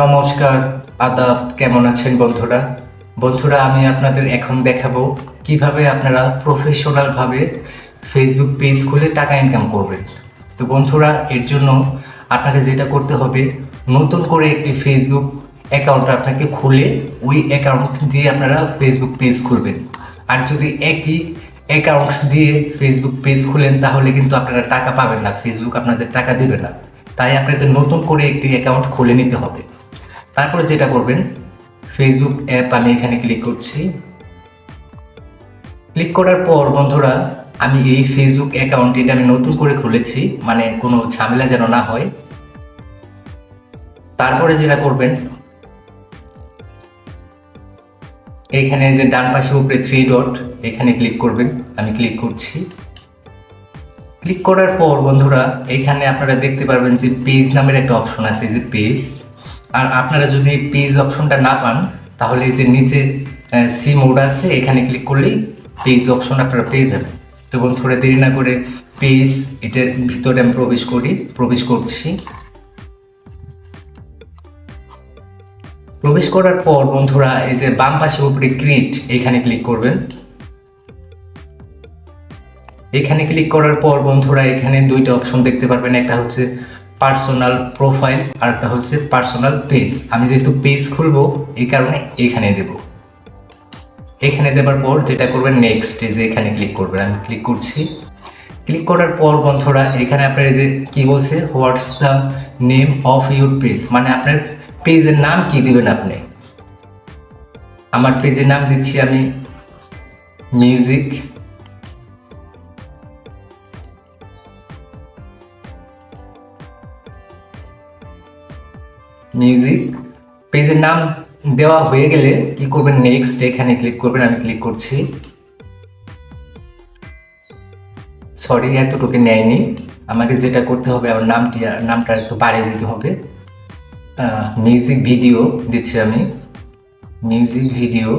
নমস্কার, আদাব। কেমন আছেন বন্ধুরা? আমি আপনাদের এখন দেখাবো কিভাবে আপনারা প্রফেশনালভাবে ফেসবুক পেজ খুলে টাকা ইনকাম করবেন। তো বন্ধুরা, এর জন্য আপনাকে যেটা করতে হবে, নতুন করে একটি ফেসবুক অ্যাকাউন্ট আপনাকে খুলে ওই অ্যাকাউন্ট দিয়ে আপনারা ফেসবুক পেজ খুলবেন। আর যদি একই অ্যাকাউন্ট দিয়ে ফেসবুক পেজ খুলেন তাহলে কিন্তু আপনারা টাকা পাবেন না, ফেসবুক আপনাদের টাকা দেবে না। তাই আপনাদের নতুন করে একটি অ্যাকাউন্ট খুলে নিতে হবে। তারপরে যেটা করবেন, ফেসবুক অ্যাপ আমি এখানে ক্লিক করছি। ক্লিক করার পর বন্ধুরা, আমি এই ফেসবুক অ্যাকাউন্ট এটা আমি নতুন করে খুলেছি, মানে কোনো ঝামেলা যেন না হয়। তারপরে যেটা করবেন, এখানে যে ডান পাশে উপরে 3 ডট এখানে ক্লিক করবেন। আমি ক্লিক করছি। ক্লিক করার পর বন্ধুরা, এখানে আপনারা দেখতে পারবেন যে পেজ নামের একটা অপশন আছে, যে পেজ। আর আপনারা যদি পেজ অপশনটা না পান তাহলে এই যে নিচে সি মোড আছে, এখানে ক্লিক করলেই পেজ অপশন আপনারা পেয়ে যাবেন। তো বন্ধুরা, দেরি না করে পেজ এটার ভিতরে আমি প্রবেশ করছি। প্রবেশ করার পর বন্ধুরা, এই যে বাম পাশে উপরে ক্রিয়েট এখানে ক্লিক করবেন। এখানে ক্লিক করার পর বন্ধুরা, এখানে দুইটা অপশন দেখতে পারবেন, একটা হচ্ছে পার্সোনাল প্রোফাইল আর একটা হচ্ছে পার্সোনাল পেজ। আমি যেহেতু পেজ খুলবো এই কারণে এখানে দেব। এখানে দেওয়ার পর যেটা করবেন, নেক্সট যে এখানে ক্লিক করবেন। আমি ক্লিক করছি। ক্লিক করার পর বন্ধুরা, এখানে আপনার এই যে কি বলছে, what's the name of your page, মানে আপনার পেজের নাম কি দিবেন আপনি। আমার পেজের নাম দিচ্ছি আমি মিউজিক। পেজের নাম দেওয়া হয়ে গেলে কি করবেন, নেক্সট এখানে ক্লিক করবেন। আমি ক্লিক করছি। সরি, এতটুকু নেয়নি। আমাকে যেটা করতে হবে, আমার নামটা একটু বাড়িয়ে দিতে হবে। মিউজিক ভিডিও দিচ্ছি আমি, মিউজিক ভিডিও।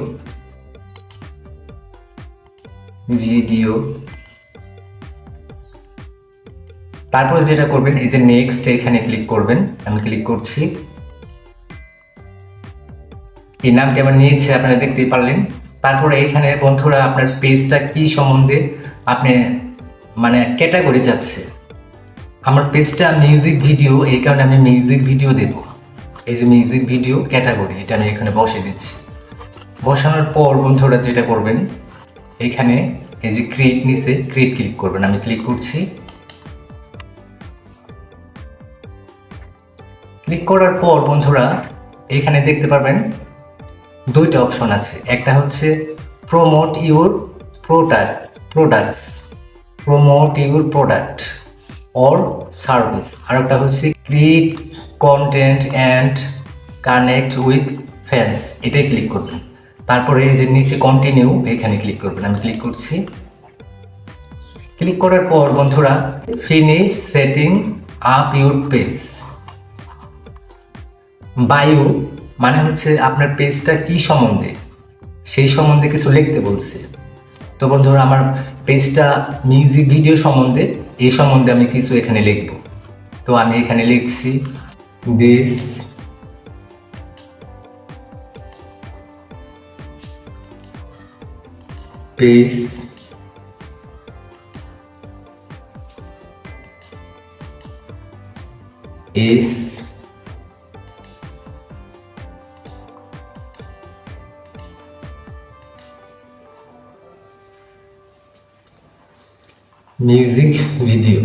তারপরে যেটা করবেন, এই যে নেক্সট এখানে ক্লিক করবেন। আমি ক্লিক করছি। এই নামটি আমার নিয়েছে, আপনারা দেখতেই পারলেন। তারপরে এখানে বন্ধুরা, আপনার পেজটা কি সম্বন্ধে আপনি মানে ক্যাটাগরি যাচ্ছে। আমার পেজটা মিউজিক ভিডিও, এই কারণে আমি মিউজিক ভিডিও দেব। এই যে মিউজিক ভিডিও ক্যাটাগরি, এটা আমি এখানে বসিয়ে দিচ্ছি। বসানোর পর বন্ধুরা যেটা করবেন, এখানে এই যে ক্রিয়েট নিচে ক্রিয়েট ক্লিক করবেন। আমি ক্লিক করছি। ক্লিক করার পর বন্ধুরা, এখানে দেখতে পারবেন দুইটা অপশন আছে। একটা হচ্ছে promote your products or service, আর একটা হচ্ছে create content and connect with fans, এটাই ক্লিক করবেন। তারপরে এই যে নিচে কন্টিনিউ এখানে ক্লিক করবেন। আমি ক্লিক করছি। ক্লিক করার পর বন্ধুরা, finish setting up your page. বায়ু মানে হচ্ছে আপনার পেজটা কি সম্বন্ধে, সেই সম্বন্ধে কিছু লিখতে বলছে। তো বন্ধুরা, আমার পেজটা মিউজিক ভিডিও সম্বন্ধে, এই সম্বন্ধে আমি কিছু এখানে লিখব। তো আমি এখানে লিখছি, this page is music video.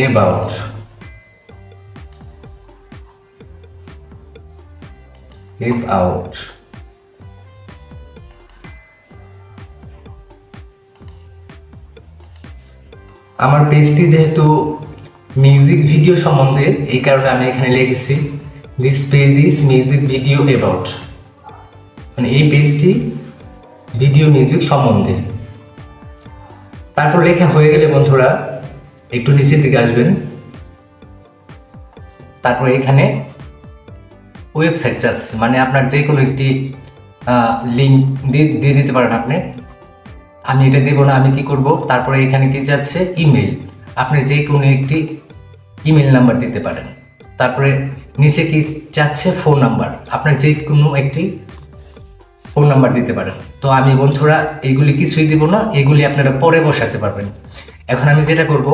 about আমার পেজটি যেহেতু মিউজিক ভিডিও সম্বন্ধে, এই কারণে আমি এখানে লিখেছি this page is music video about, মানে এই পেজটি ভিডিও মিউজিক সম্বন্ধে। তারপর লেখা হয়ে গেলে বন্ধুরা, একটু নিচের দিকে আসবেন। তারপরে এখানে ওয়েবসাইট চাচ্ছে, মানে আপনার যে কোনো একটি লিঙ্ক দিয়ে দিতে পারেন আপনি। আমি এটা দেবো না, আমি কি করব, তারপরে এখানে কি চাচ্ছে, ইমেল, আপনি যে কোনো একটি ইমেল নাম্বার দিতে পারেন। তারপরে নিচে কি চাচ্ছে, ফোন নাম্বার, আপনার যে কোনো একটি ফোন নাম্বার দিতে পারেন। তো আমি বন্ধুরা এগুলি কিছুই দিব না, এগুলি আপনারা পরে বসাতে পারবেন। এখন আমি যেটা করব,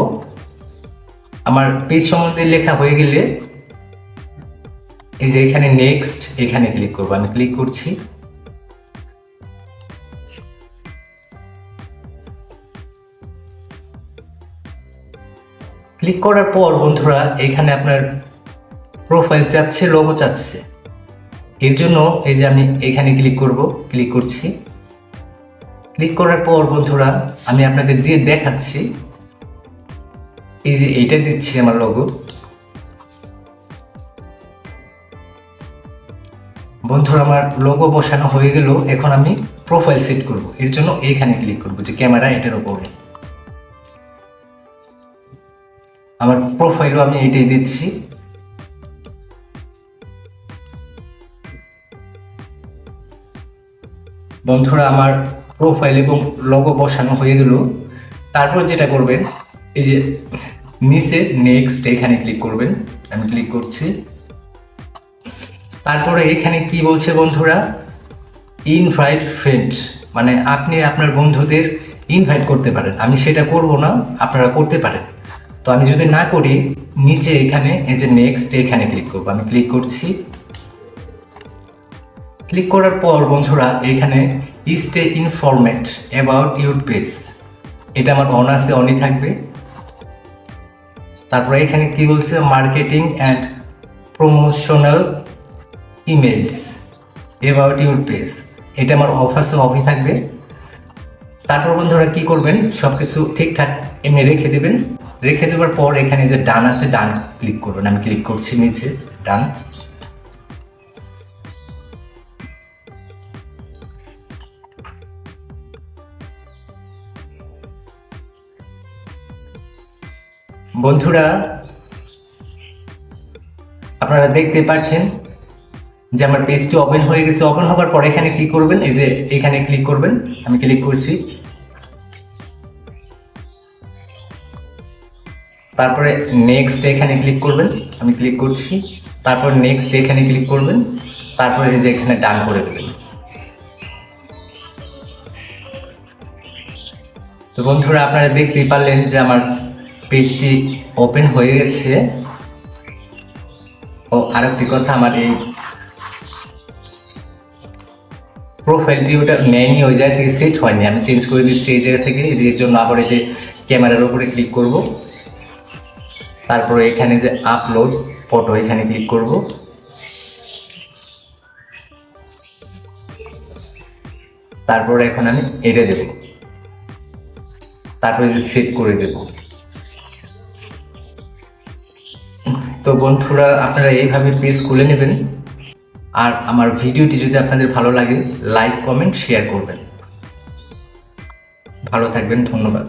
আমার পেজ সম্বন্ধে লেখা হয়ে গেলে এই যে এখানে নেক্সট, এখানে ক্লিক করব। আমি ক্লিক করছি। ক্লিক করার পর বন্ধুরা এখানে আপনার প্রোফাইল চাচ্ছে, লোগো চাচ্ছে। এর জন্য এই যে আমি এখানে ক্লিক করব, ক্লিক করছি। ক্লিক করার পর বন্ধুরা আমি আপনাদের দিয়ে দেখাচ্ছি, এই যে এইটা দিচ্ছি আমার লোগো। বন্ধুরা আমার লোগো বসানো হয়ে গেল। এখন আমি প্রোফাইল সেট করব, এর জন্য এইখানে ক্লিক করব, যে ক্যামেরা এটার উপরে। আমার প্রোফাইলও আমি এটাই দিচ্ছি। বন্ধুরা আমার প্রোফাইল এবং লোগো বসানো হয়ে গেল। তারপর যেটা করবেন, এই যে নিচে নেক্সট এখানে ক্লিক করবেন। আমি ক্লিক করছি। তারপরে এখানে কি বলছে বন্ধুরা, ইনভাইট ফ্রেন্ড, মানে আপনি আপনার বন্ধুদের ইনভাইট করতে পারেন। আমি সেটা করব না, আপনারা করতে পারেন। তো আমি যদি না করি, নিচে এখানে এই যে নেক্সট এখানে ক্লিক করব। আমি ক্লিক করছি। ক্লিক করার পর বন্ধুরা এখানে স্টে ইনফরমেড অ্যাবাউট ইউর পেজ, এটা আমার অন আছে, অনই থাকবে। তারপরে এখানে কি বলছে, marketing and promotional emails about your page, এটা আমার অফ আছে, অফই থাকবে। তারপর বন্ধুরা কি করবেন, সব কিছু ঠিকঠাক এমনি রেখে দেবেন। রেখে দেওয়ার পর এখানে যে ডান আছে, ডান ক্লিক করবেন। আমি ক্লিক করছি নিচে, ডান। বন্ধুরা আপনারা দেখতে পাচ্ছেন যে আমার পেজটি ওপেন হয়ে গেছে। ওপেন হওয়ার পর এখানে কি করবেন, এই যে এখানে ক্লিক করবেন। আমি ক্লিক করছি। তারপরে নেক্সট এখানে ক্লিক করবেন। আমি ক্লিক করছি। তারপর নেক্সট এখানে ক্লিক করবেন। তারপরে এই যে এখানে ডান করে দেবেন। তো বন্ধুরা আপনারা দেখতেই পারলেন যে আমার পেজটি ওপেন হয়ে গেছে। ও আরেকটি কথা, আমার এই প্রোফাইলটি ওটা নেয়নি, ওই জায়গা থেকে সেট হয়নি, আমি চেঞ্জ করে দিচ্ছি এই জায়গা থেকে। এর জন্য আবার এই যে ক্যামেরার উপরে ক্লিক করব। তারপরে এখানে যে আপলোড ফটো, এখানে ক্লিক করব। তারপরে এখন আমি এটা দেব, তারপরে যে সেভ করে দেব। তো বন্ধুরা আপনারা এইভাবে পেজ খুলে নেবেন। আর আমার ভিডিওটি যদি আপনাদের ভালো লাগে, লাইক, কমেন্ট, শেয়ার করবেন। ভালো থাকবেন, ধন্যবাদ।